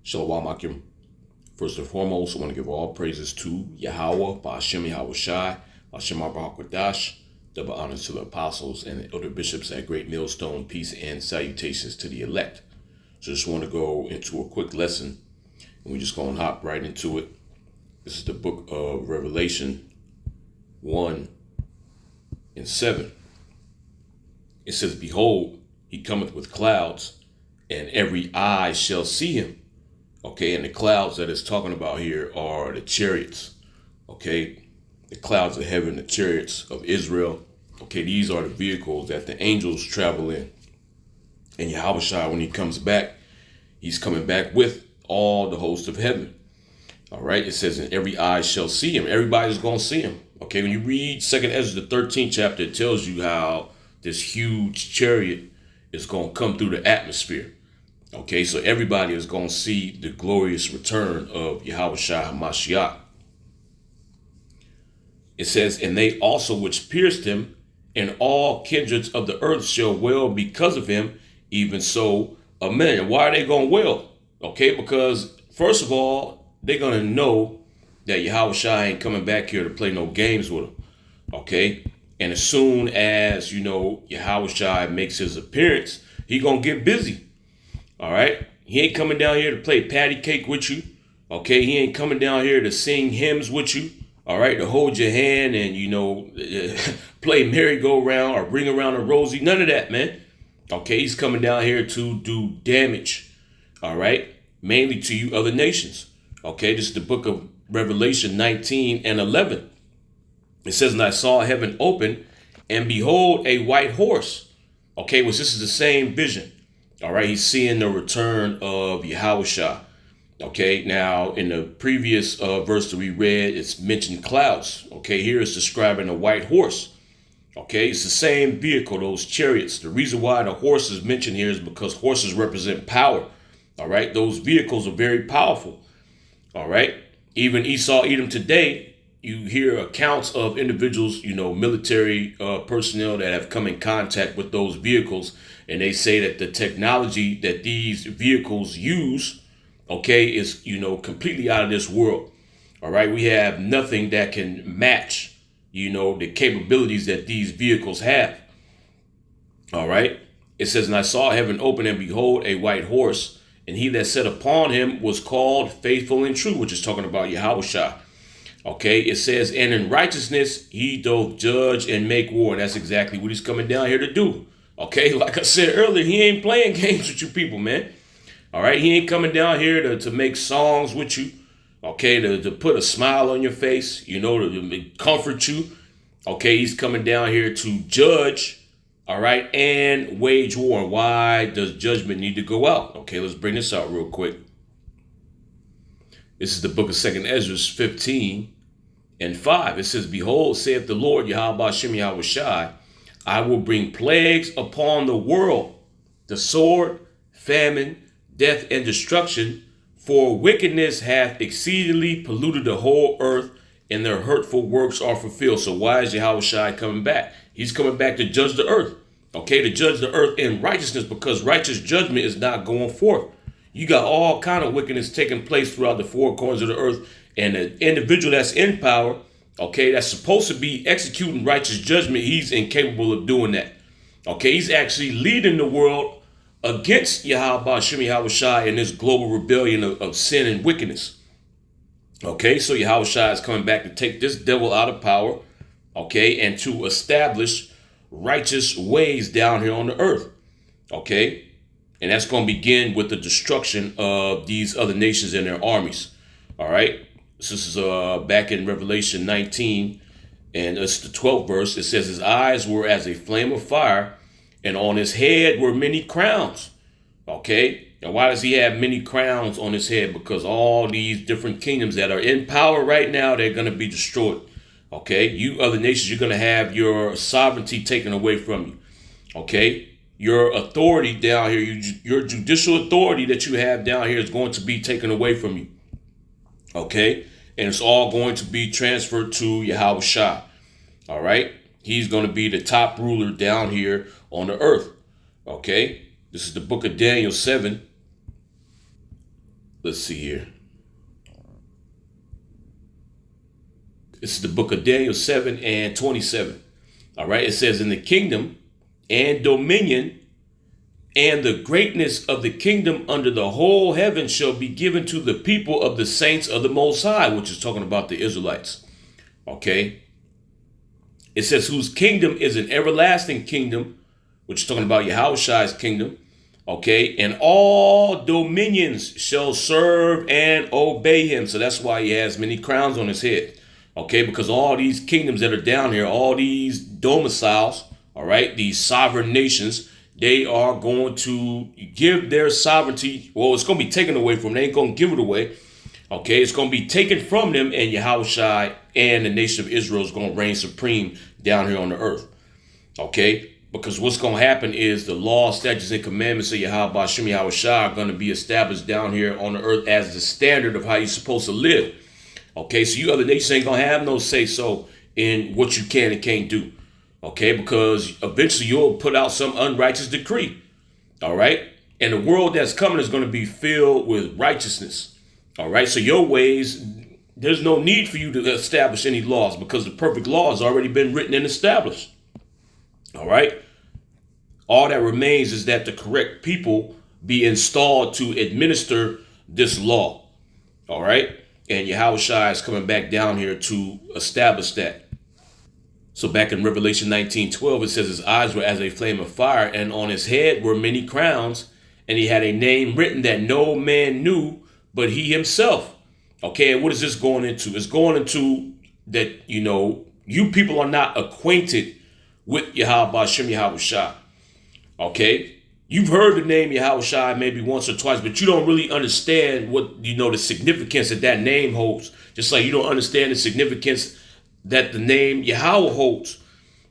Shalom Akim. First and foremost, I want to give all praises to Yahweh, Ba'ashem Yahawashi, Ba'ashem Abraham, double honors to the apostles and the elder bishops at Great Millstone, peace and salutations to the elect. So just want to go into a quick lesson, and we're just going to hop right into it. This is the book of Revelation 1 and 7. It says, "Behold, he cometh with clouds, and every eye shall see him." Okay, and the clouds that it's talking about here are the chariots. Okay, the clouds of heaven, the chariots of Israel. Okay, these are the vehicles that the angels travel in. And Yahawashi, when he comes back, he's coming back with all the hosts of heaven. All right, it says, "And every eye shall see him." Everybody's going to see him. Okay, when you read 2nd Ezra, the 13th chapter, it tells you how this huge chariot is going to come through the atmosphere. Okay, so everybody is going to see the glorious return of Yahawashi HaMashiach. It says, "And they also which pierced him, and all kindreds of the earth shall wail because of him, even so, amen." And why are they going to wail? Okay, because first of all, they're going to know that Yahawashi ain't coming back here to play no games with them. Okay, and as soon as, Yahawashi makes his appearance, he going to get busy. All right, he ain't coming down here to play patty cake with you. Okay, he ain't coming down here to sing hymns with you. All right, to hold your hand and play merry-go-round or bring around a rosy. None of that, man. Okay, he's coming down here to do damage. All right, mainly to you other nations. Okay, this is the book of Revelation 19 and 11. It says, "And I saw heaven open, and behold, a white horse." Okay, well, this is the same vision. All right, he's seeing the return of Yahawashi. Okay, now in the previous verse that we read, it's mentioned clouds. Okay, here it's describing a white horse. Okay, it's the same vehicle, those chariots. The reason why the horse is mentioned here is because horses represent power. All right, those vehicles are very powerful. All right, even Esau, Edom today, you hear accounts of individuals, military personnel that have come in contact with those vehicles. And they say that the technology that these vehicles use, okay, is, completely out of this world. All right. We have nothing that can match, the capabilities that these vehicles have. All right. It says, "And I saw heaven open, and behold, a white horse, and he that sat upon him was called Faithful and True," which is talking about Yahawashi. Okay. It says, "And in righteousness he doth judge and make war." And that's exactly what he's coming down here to do. Okay, like I said earlier, he ain't playing games with you people, man. All right, he ain't coming down here to make songs with you. Okay, to put a smile on your face, to comfort you. Okay, he's coming down here to judge, all right, and wage war. Why does judgment need to go out? Okay, let's bring this out real quick. This is the book of 2nd Ezra 15 and 5. It says, "Behold, saith the Lord, Yahweh Ba'ashem Yahawashi, I will bring plagues upon the world, the sword, famine, death, and destruction, for wickedness hath exceedingly polluted the whole earth, and their hurtful works are fulfilled." So why is Yahawashi coming back? He's coming back to judge the earth. Okay, to judge the earth in righteousness, because righteous judgment is not going forth. You got all kind of wickedness taking place throughout the four corners of the earth, and the individual that's in power, okay, that's supposed to be executing righteous judgment, he's incapable of doing that. Okay, he's actually leading the world against Yahweh Ba'ashem Yahawashi in this global rebellion of sin and wickedness. Okay, so Yahawashi is coming back to take this devil out of power, okay, and to establish righteous ways down here on the earth. Okay, and that's going to begin with the destruction of these other nations and their armies. All right. So this is back in Revelation 19, and it's the 12th verse. It says, "His eyes were as a flame of fire, and on his head were many crowns." Okay, and why does he have many crowns on his head? Because all these different kingdoms that are in power right now, they're going to be destroyed. Okay, you other nations, you're going to have your sovereignty taken away from you. Okay, your authority down here, your judicial authority that you have down here is going to be taken away from you. Okay, and it's all going to be transferred to Yahawashi. All right, he's going to be the top ruler down here on the earth. Okay, this is the book of Daniel 7 Let's see here. This is the book of Daniel 7 and 27. All right. It says, in the kingdom and dominion and the greatness of the kingdom under the whole heaven shall be given to the people of the saints of the Most High, which is talking about the Israelites. Okay. It says, whose kingdom is an everlasting kingdom, which is talking about Yahawashi's kingdom. Okay. And all dominions shall serve and obey him. So that's why he has many crowns on his head. Okay. Because all these kingdoms that are down here, all these domiciles, all right, these sovereign nations, they are going to give their sovereignty. Well, it's going to be taken away from them. They ain't going to give it away. Okay, it's going to be taken from them, and Yahawashi and the nation of Israel is going to reign supreme down here on the earth. Okay, because what's going to happen is the law, statutes, and commandments of Yahawashi are going to be established down here on the earth as the standard of how you're supposed to live. Okay, so you other nations ain't going to have no say-so in what you can and can't do. Okay, because eventually you'll put out some unrighteous decree. All right. And the world that's coming is going to be filled with righteousness. All right. So your ways, there's no need for you to establish any laws because the perfect law has already been written and established. All right. All that remains is that the correct people be installed to administer this law. All right. And Yahawashi is coming back down here to establish that. So back in Revelation 19:12, it says his eyes were as a flame of fire, and on his head were many crowns, and he had a name written that no man knew but he himself. Okay, and what is this going into? It's going into that, you people are not acquainted with Yahawashi. Okay, you've heard the name Yahawashi maybe once or twice, but you don't really understand what, the significance that name holds. Just like you don't understand the significance that the name Yahweh holds.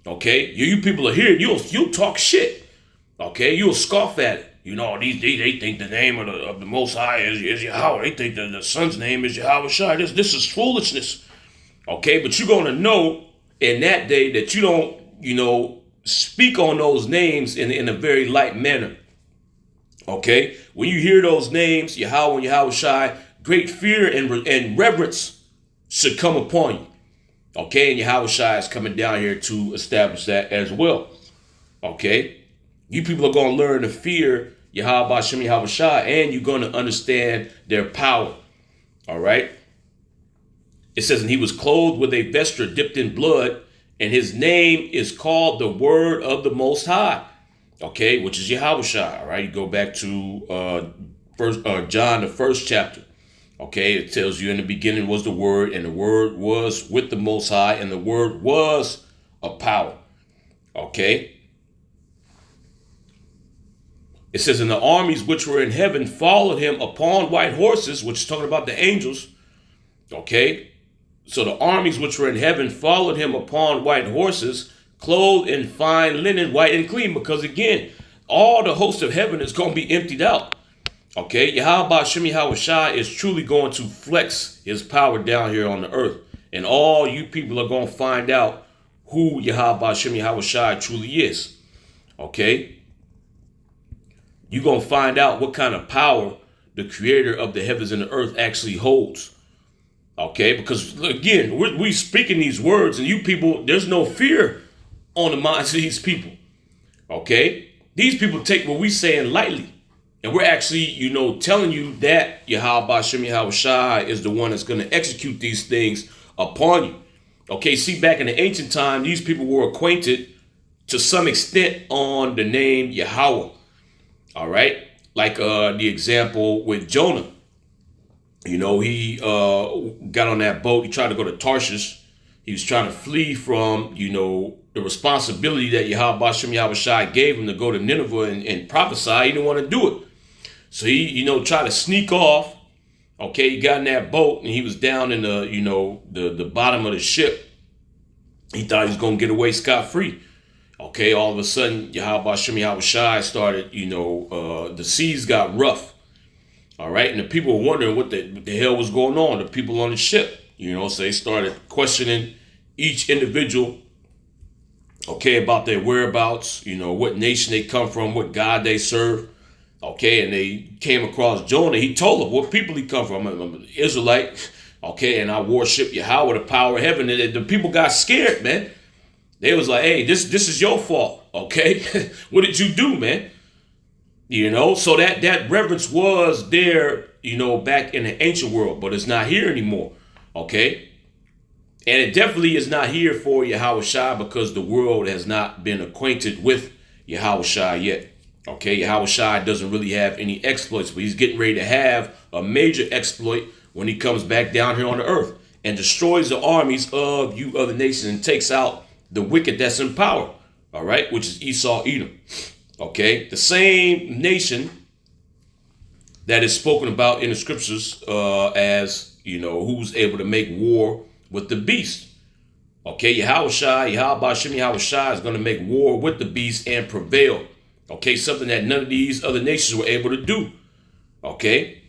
Okay, you people are here. You'll talk shit. Okay, you'll scoff at it. They think the name of the Most High is Yahweh. They think that the Son's name is Yahawashi. This is foolishness. Okay, but you're gonna know in that day that you don't, speak on those names in a very light manner. Okay, when you hear those names, Yahweh and Yahawashi, great fear and reverence should come upon you. Okay, and Yahawashi is coming down here to establish that as well. Okay, you people are going to learn to fear Yahawashi, and you're going to understand their power. All right. It says, and he was clothed with a vesture dipped in blood, and his name is called the Word of the Most High. Okay, which is Yahawashi. All right, you go back to John, the first chapter. Okay, it tells you in the beginning was the Word, and the Word was with the Most High, and the Word was a power. Okay. It says, and the armies which were in heaven followed him upon white horses, which is talking about the angels. Okay. So the armies which were in heaven followed him upon white horses, clothed in fine linen, white and clean. Because again, all the host of heaven is going to be emptied out. Okay, Yahawashi is truly going to flex his power down here on the earth. And all you people are going to find out who Yahawashi truly is. Okay, you're going to find out what kind of power the creator of the heavens and the earth actually holds. Okay, because again, we speaking these words, and you people, there's no fear on the minds of these people. Okay, these people take what we saying lightly. And we're actually, telling you that Yahawashi is the one that's going to execute these things upon you. Okay, see, back in the ancient time, these people were acquainted to some extent on the name Yahweh. All right, like the example with Jonah. He got on that boat. He tried to go to Tarshish. He was trying to flee from, the responsibility that Yahawashi gave him to go to Nineveh and prophesy. He didn't want to do it. So he, tried to sneak off. Okay, he got in that boat and he was down in the bottom of the ship. He thought he was going to get away scot-free. Okay, all of a sudden, Yahawashi started, the seas got rough. All right, and the people were wondering what the hell was going on, the people on the ship. So they started questioning each individual, okay, about their whereabouts, what nation they come from, what God they serve. Okay, and they came across Jonah. He told them what people he come from. I'm an Israelite. Okay, and I worship Yahweh, the power of heaven. And the people got scared, man. They was like, hey, this is your fault. Okay, what did you do, man? You know, so that reverence was there, you know, back in the ancient world, but it's not here anymore. Okay, and it definitely is not here for Yahawashi because the world has not been acquainted with Yahawashi yet. Okay, Yahawashi doesn't really have any exploits, but he's getting ready to have a major exploit when he comes back down here on the earth and destroys the armies of you other nations and takes out the wicked that's in power. All right, which is Esau, Edom. Okay, the same nation that is spoken about in the scriptures as, you know, who's able to make war with the beast. Okay, Yahawashi is going to make war with the beast and prevail. Okay, something that none of these other nations were able to do. Okay,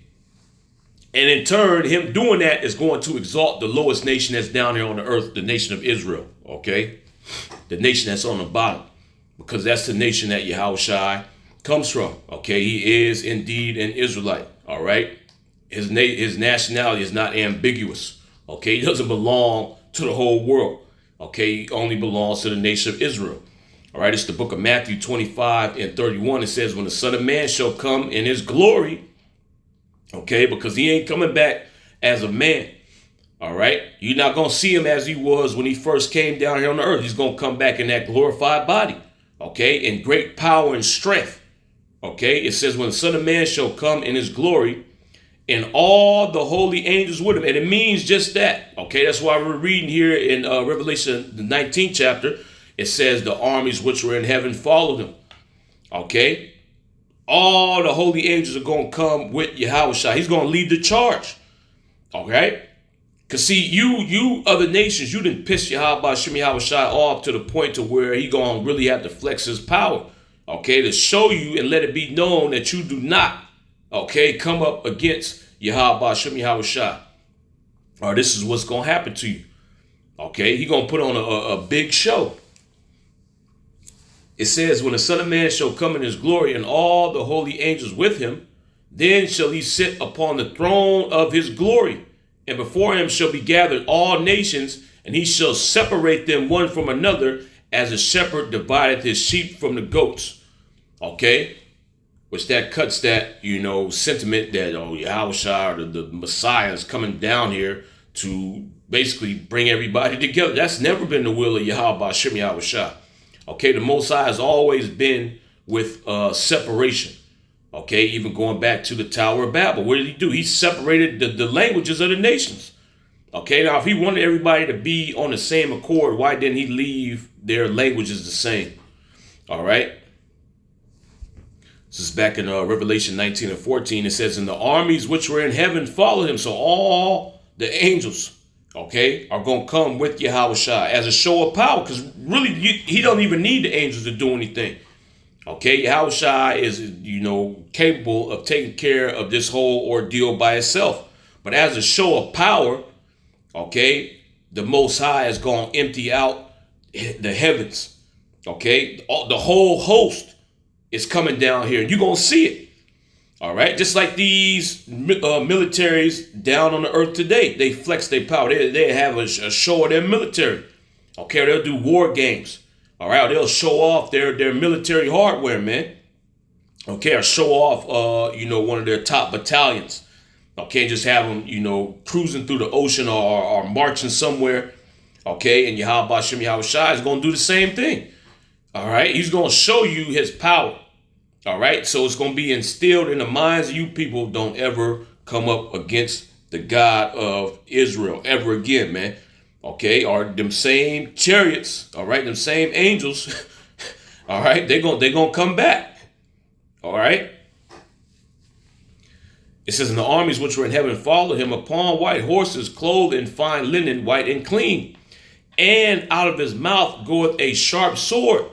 and in turn, him doing that is going to exalt the lowest nation that's down here on the earth, the nation of Israel. Okay, the nation that's on the bottom, because that's the nation that Yahawashi comes from. Okay, he is indeed an Israelite. All right, his nationality is not ambiguous. Okay, he doesn't belong to the whole world. Okay, he only belongs to the nation of Israel. All right, it's the book of Matthew 25:31. It says, when the Son of Man shall come in his glory, okay, because he ain't coming back as a man. All right, you're not going to see him as he was when he first came down here on the earth. He's going to come back in that glorified body, okay, in great power and strength. Okay, it says, when the Son of Man shall come in his glory, and all the holy angels with him. And it means just that. Okay, that's why we're reading here in Revelation, the 19th chapter. It says the armies which were in heaven followed him. Okay, all the holy angels are going to come with Yahawashi. He's going to lead the charge. Okay, because see, you other nations, you didn't piss Yahawashi off to the point to where he going to really have to flex his power. Okay, to show you and let it be known that you do not, okay, come up against Yahawashi. Or this is what's going to happen to you. Okay, he's going to put on a big show. It says, when the Son of Man shall come in his glory and all the holy angels with him, then shall he sit upon the throne of his glory. And before him shall be gathered all nations, and he shall separate them one from another, as a shepherd divideth his sheep from the goats. Okay? Which that cuts that, you know, sentiment that, oh, Yahawashi or the Messiah is coming down here to basically bring everybody together. That's never been the will of Yahawashi. Okay, the Most High has always been with separation. Okay, even going back to the Tower of Babel. What did he do? He separated the languages of the nations. Okay, now if he wanted everybody to be on the same accord, why didn't he leave their languages the same? All right. This is back in Revelation 19:14. It says, and the armies which were in heaven followed him. So all the angels, okay, are going to come with Yahawashi as a show of power, because really he don't even need the angels to do anything. Okay, Yahawashi is, you know, capable of taking care of this whole ordeal by itself. But as a show of power, okay, the Most High is going to empty out the heavens. Okay, the whole host is coming down here, and you're going to see it. All right, just like these militaries down on the earth today, they flex their power. They have a show of their military. Okay, they'll do war games. All right, they'll show off their military hardware, man. Okay, or show off, you know, one of their top battalions. Okay, just have them, you know, cruising through the ocean or marching somewhere. Okay, and Yahawashi is going to do the same thing. All right, he's going to show you his power. All right, so it's going to be instilled in the minds of you people. Don't ever come up against the God of Israel ever again, man. Okay, or them same chariots, all right, them same angels, all right, they're gonna come back. All right. It says, and the armies which were in heaven followed him upon white horses, clothed in fine linen, white and clean. And out of his mouth goeth a sharp sword.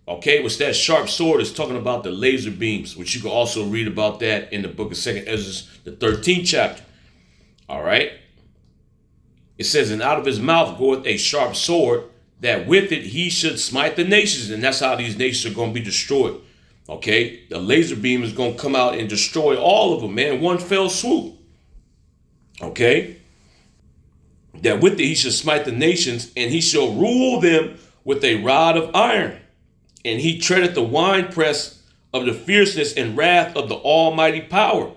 Okay, which that sharp sword is talking about the laser beams, which you can also read about that in the book of 2 Ezra, the 13th chapter. All right. It says, and out of his mouth goeth a sharp sword, that with it he should smite the nations. And that's how these nations are going to be destroyed. Okay, the laser beam is going to come out and destroy all of them, man, one fell swoop. Okay, that with it he shall smite the nations, and he shall rule them with a rod of iron. And he treadeth the winepress of the fierceness and wrath of the almighty power.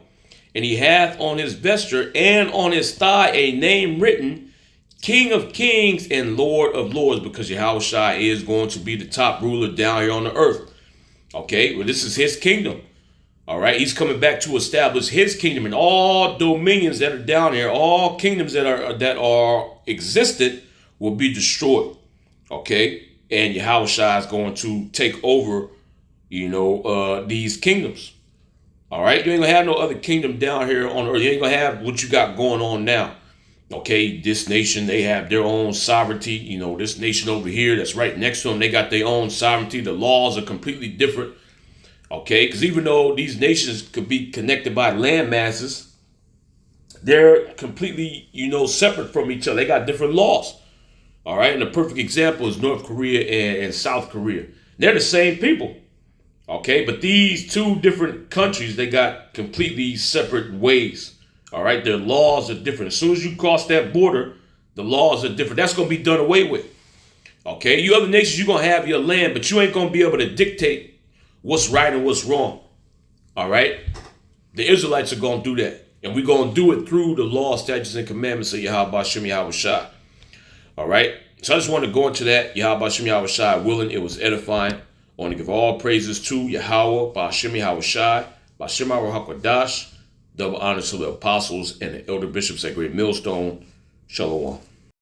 And he hath on his vesture and on his thigh a name written, King of Kings and Lord of Lords, because Yahawashi is going to be the top ruler down here on the earth. Okay, well, this is his kingdom. All right, he's coming back to establish his kingdom, and all dominions that are down here, all kingdoms that are existed will be destroyed. Okay, and Yahawashi is going to take over, these kingdoms. All right, you ain't gonna have no other kingdom down here on earth. You ain't gonna have what you got going on now. Okay, this nation, they have their own sovereignty. This nation over here that's right next to them, they got their own sovereignty. The laws are completely different. Okay, because even though these nations could be connected by land masses, they're completely, separate from each other. They got different laws. All right, and the perfect example is North Korea and South Korea. They're the same people. Okay, but these two different countries, they got completely separate ways. All right, their laws are different. As soon as you cross that border, the laws are different. That's going to be done away with. Okay, you other nations, you're going to have your land, but you ain't going to be able to dictate what's right and what's wrong. All right, the Israelites are going to do that. And we're going to do it through the law, statutes, and commandments of Yahawashi. All right, so I just want to go into that. Yahawashi willing, it was edifying. I want to give all praises to Yahweh, Ba'ashem Yahawashi, Ba'ashem HaKadosh. Double honors to the apostles and the elder bishops at Great Millstone. Shalom.